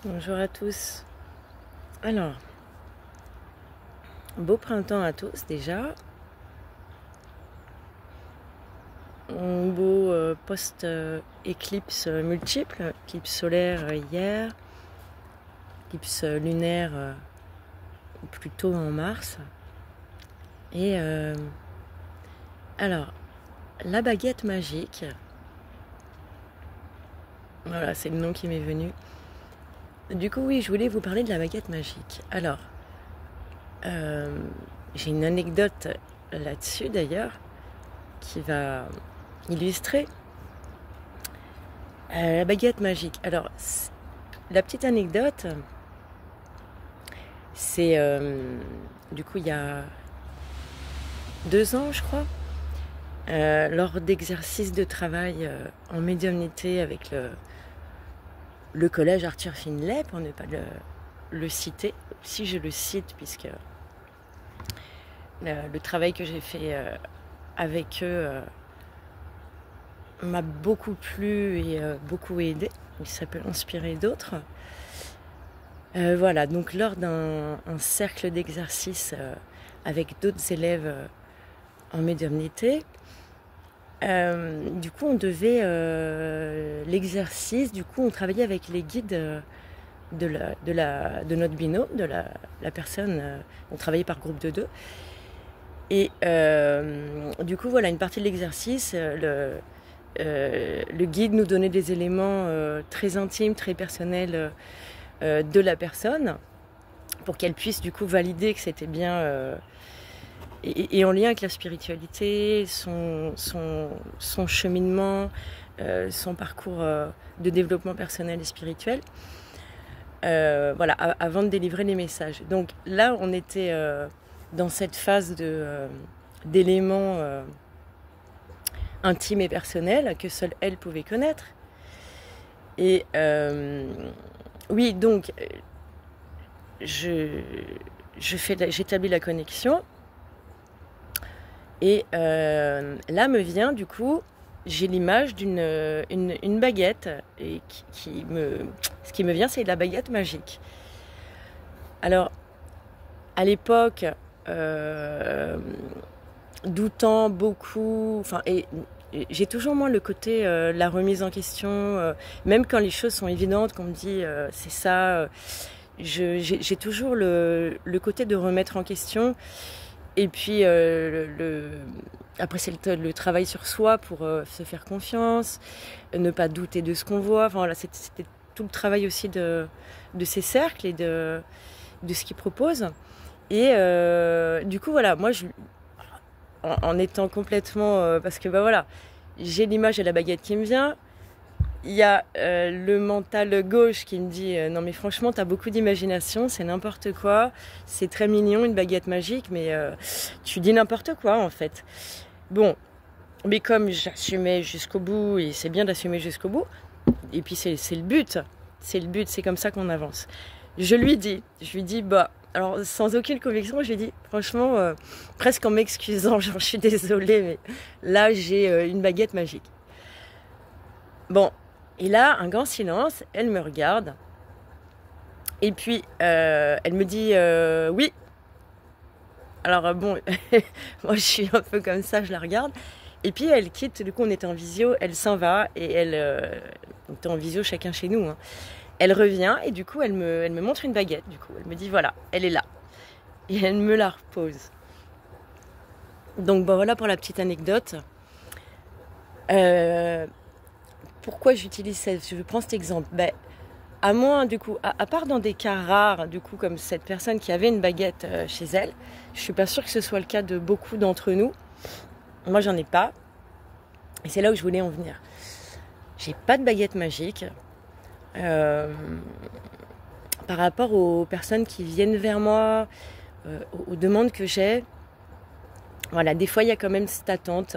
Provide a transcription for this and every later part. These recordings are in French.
Bonjour à tous. Alors, beau printemps à tous déjà. Un beau post-éclipse multiple, éclipse solaire hier, éclipse lunaire plutôt en mars. Et alors, la baguette magique, voilà, c'est le nom qui m'est venu. Du coup, oui, je voulais vous parler de la baguette magique. Alors, j'ai une anecdote là-dessus d'ailleurs qui va illustrer la baguette magique. Alors, la petite anecdote, c'est du coup il y a 2 ans, je crois, lors d'exercices de travail en médiumnité avec le collège Arthur Finlay, pour ne pas le citer, si je le cite, puisque le travail que j'ai fait avec eux m'a beaucoup plu et beaucoup aidé, et ça peut inspirer d'autres. Voilà, donc lors d'un cercle d'exercice avec d'autres élèves en médiumnité, du coup on devait l'exercice, du coup on travaillait avec les guides de notre binôme, de la personne, on travaillait par groupe de 2. Et du coup voilà, une partie de l'exercice, le guide nous donnait des éléments très intimes, très personnels de la personne, pour qu'elle puisse du coup valider que c'était bien et en lien avec la spiritualité, son cheminement, son parcours de développement personnel et spirituel, voilà, avant de délivrer les messages. Donc là on était dans cette phase d'éléments intimes et personnels que seule elle pouvait connaître. Et oui, donc j'établis la connexion. Et là me vient du coup, j'ai l'image d'une baguette. Et ce qui me vient, c'est la baguette magique. Alors, à l'époque, doutant beaucoup, et j'ai toujours moins le côté la remise en question, même quand les choses sont évidentes, qu'on me dit c'est ça, j'ai toujours le côté de remettre en question. Et puis après c'est le travail sur soi pour se faire confiance, ne pas douter de ce qu'on voit. Enfin voilà, c'était tout le travail aussi de ces cercles et de ce qu'ils proposent. Et du coup voilà, moi en étant complètement parce que voilà, j'ai l'image de la baguette qui me vient. Il y a le mental gauche qui me dit non mais franchement t'as beaucoup d'imagination, c'est n'importe quoi, c'est très mignon une baguette magique, mais tu dis n'importe quoi en fait. Bon, mais comme j'assumais jusqu'au bout, et c'est bien d'assumer jusqu'au bout, et puis c'est le but, c'est comme ça qu'on avance. Je lui dis bah, alors sans aucune conviction, je lui dis franchement, presque en m'excusant, genre je suis désolée, mais là j'ai une baguette magique. Bon, et là, un grand silence, elle me regarde, et puis elle me dit oui. Alors bon, moi je suis un peu comme ça, je la regarde, et puis elle quitte, du coup on était en visio, elle s'en va, et on était en visio chacun chez nous, hein. Elle revient, et du coup elle me montre une baguette, du coup elle me dit voilà, elle est là, et elle me la repose. Donc bon, voilà pour la petite anecdote. Pourquoi je prends cet exemple? À moins, du coup, à part dans des cas rares, du coup, comme cette personne qui avait une baguette chez elle, je suis pas sûre que ce soit le cas de beaucoup d'entre nous. Moi, j'en ai pas. Et c'est là où je voulais en venir. J'ai pas de baguette magique. Par rapport aux personnes qui viennent vers moi, aux demandes que j'ai, voilà, des fois, il y a quand même cette attente.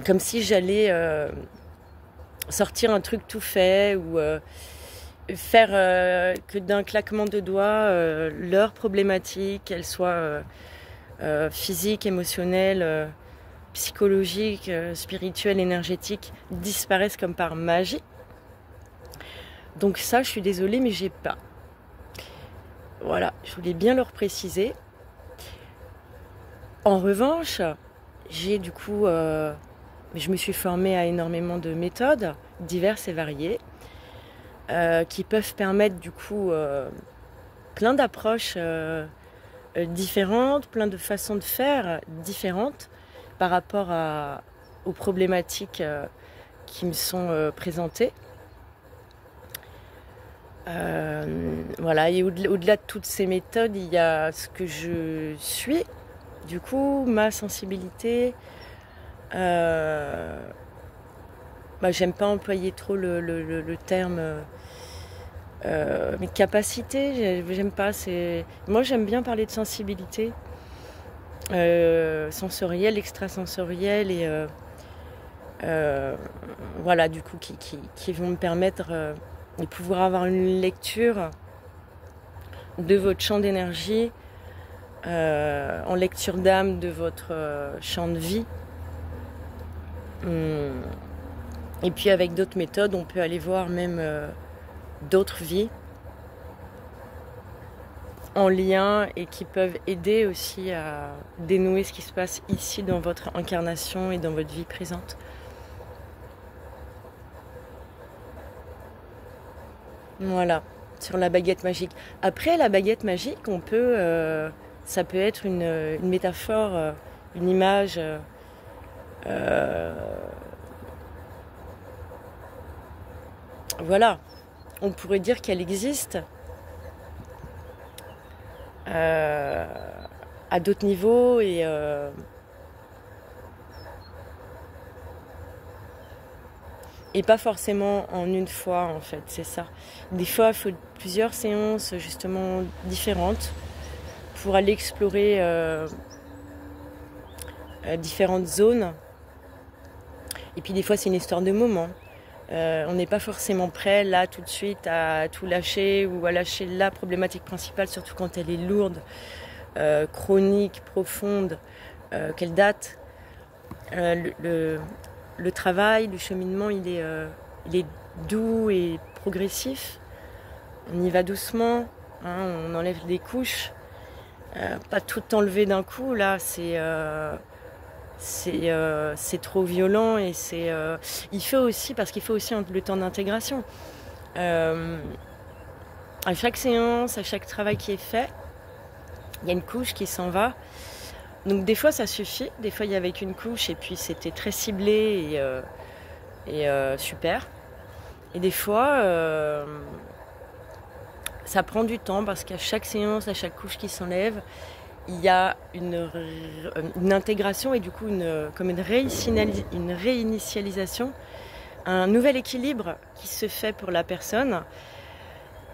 Comme si j'allais sortir un truc tout fait ou faire que d'un claquement de doigts leur problématique, qu'elle soit physique, émotionnelle, psychologique, spirituelle, énergétique, disparaissent comme par magie. Donc ça, je suis désolée, mais j'ai pas. Voilà, je voulais bien leur préciser. En revanche, j'ai du coup, je me suis formée à énormément de méthodes diverses et variées qui peuvent permettre du coup plein d'approches différentes, plein de façons de faire différentes par rapport aux problématiques qui me sont présentées. Voilà, et au-delà de toutes ces méthodes, il y a ce que je suis, du coup, ma sensibilité. J'aime pas employer trop le terme mes capacités, j'aime pas. Moi, j'aime bien parler de sensibilité sensorielle, extrasensorielle et voilà, du coup, qui vont me permettre de pouvoir avoir une lecture de votre champ d'énergie, en lecture d'âme de votre champ de vie. Et puis avec d'autres méthodes, on peut aller voir même d'autres vies en lien et qui peuvent aider aussi à dénouer ce qui se passe ici dans votre incarnation et dans votre vie présente. Voilà, sur la baguette magique. Après, la baguette magique, ça peut être une métaphore, une image. Voilà, on pourrait dire qu'elle existe à d'autres niveaux et pas forcément en une fois, en fait, c'est ça. Des fois, il faut plusieurs séances justement différentes pour aller explorer différentes zones. Et puis des fois, c'est une histoire de moment. On n'est pas forcément prêt là tout de suite à tout lâcher ou à lâcher la problématique principale, surtout quand elle est lourde, chronique, profonde, qu'elle date. Le travail, le cheminement, il est doux et progressif. On y va doucement, hein, on enlève des couches, pas tout enlever d'un coup. Là, c'est trop violent et il faut aussi, parce qu'il faut aussi le temps d'intégration. À chaque séance, à chaque travail qui est fait, il y a une couche qui s'en va. Donc des fois ça suffit, des fois il y avait qu'une couche et puis c'était très ciblé et super. Et des fois ça prend du temps parce qu'à chaque séance, à chaque couche qui s'enlève, il y a une intégration et du coup comme une réinitialisation, un nouvel équilibre qui se fait pour la personne.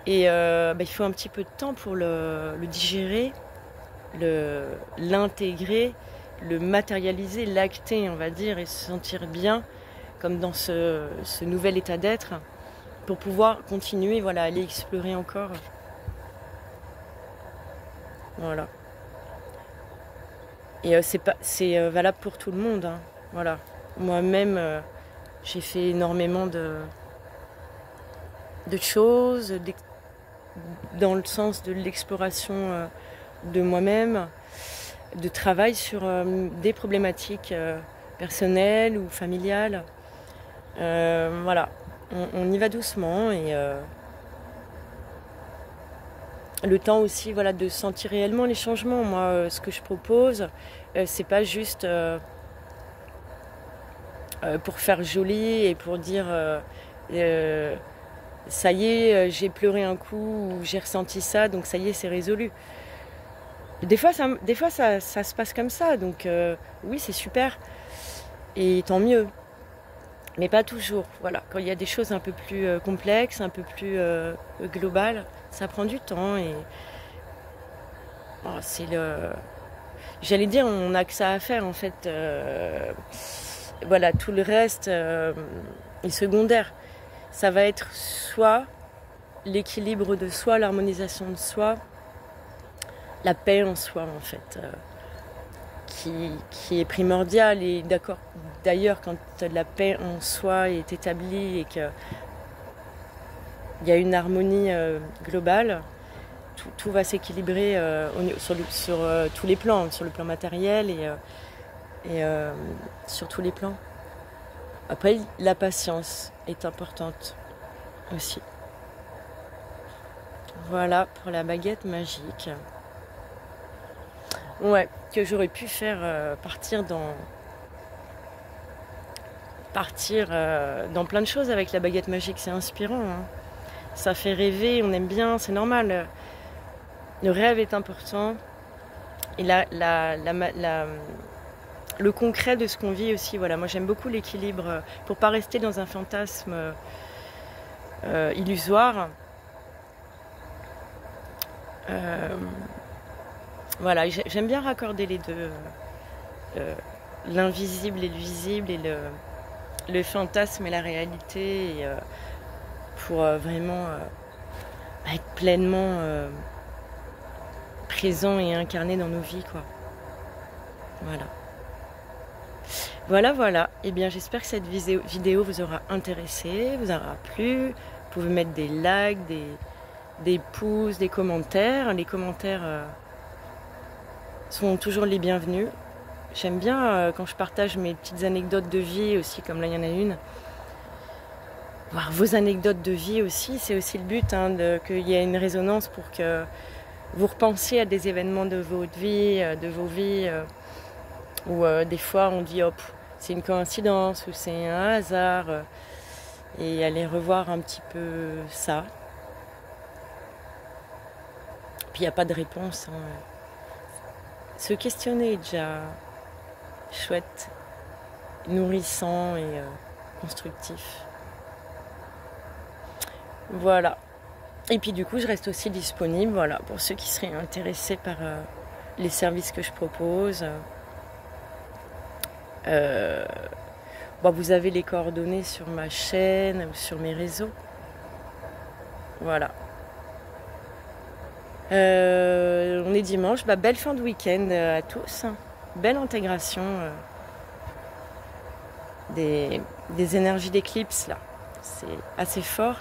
Et il faut un petit peu de temps pour le digérer, l'intégrer, le matérialiser, l'acter, on va dire, et se sentir bien comme dans ce nouvel état d'être pour pouvoir continuer, voilà, aller explorer encore. Voilà. Et c'est valable pour tout le monde, hein. Voilà. Moi-même, j'ai fait énormément de choses dans le sens de l'exploration de moi-même, de travail sur des problématiques personnelles ou familiales. Voilà, on y va doucement et le temps aussi, voilà, de sentir réellement les changements. Moi, ce que je propose, c'est pas juste pour faire joli et pour dire ça y est, j'ai pleuré un coup ou j'ai ressenti ça, donc ça y est, c'est résolu. Des fois, ça se passe comme ça, donc oui, c'est super. Et tant mieux. Mais pas toujours. Voilà. Quand il y a des choses un peu plus complexes, un peu plus globales, ça prend du temps. Et j'allais dire, on n'a que ça à faire, en fait. Voilà, tout le reste est secondaire. Ça va être soit l'équilibre de soi, l'harmonisation de soi, la paix en soi, en fait, qui est primordiale. Et d'ailleurs, quand la paix en soi est établie et que il y a une harmonie globale. Tout va s'équilibrer sur tous les plans, sur le plan matériel et sur tous les plans. Après, la patience est importante aussi. Voilà pour la baguette magique. Ouais, que j'aurais pu faire partir dans plein de choses avec la baguette magique. C'est inspirant, hein. Ça fait rêver, on aime bien, c'est normal. Le rêve est important. Et le concret de ce qu'on vit aussi. Voilà, moi j'aime beaucoup l'équilibre pour pas rester dans un fantasme illusoire. Voilà, j'aime bien raccorder les deux, l'invisible et le visible et le fantasme et la réalité, et, pour vraiment être pleinement présent et incarné dans nos vies, quoi. Voilà. Eh bien, j'espère que cette vidéo vous aura intéressé, vous aura plu. Vous pouvez mettre des likes, des pouces, des commentaires. Les commentaires sont toujours les bienvenus. J'aime bien quand je partage mes petites anecdotes de vie aussi, comme là il y en a une. Voir vos anecdotes de vie aussi, c'est aussi le but, hein, qu'il y ait une résonance pour que vous repensiez à des événements de votre vie, de vos vies, où des fois on dit hop, c'est une coïncidence ou c'est un hasard, et aller revoir un petit peu ça. Puis il n'y a pas de réponse, hein. Se questionner est déjà chouette, nourrissant et constructif. Voilà. Et puis du coup, je reste aussi disponible, voilà, pour ceux qui seraient intéressés par les services que je propose. Vous avez les coordonnées sur ma chaîne ou sur mes réseaux. Voilà. On est dimanche, belle fin de week-end à tous. Belle intégration des énergies d'éclipse là. C'est assez fort.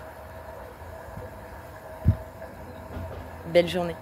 Belle journée.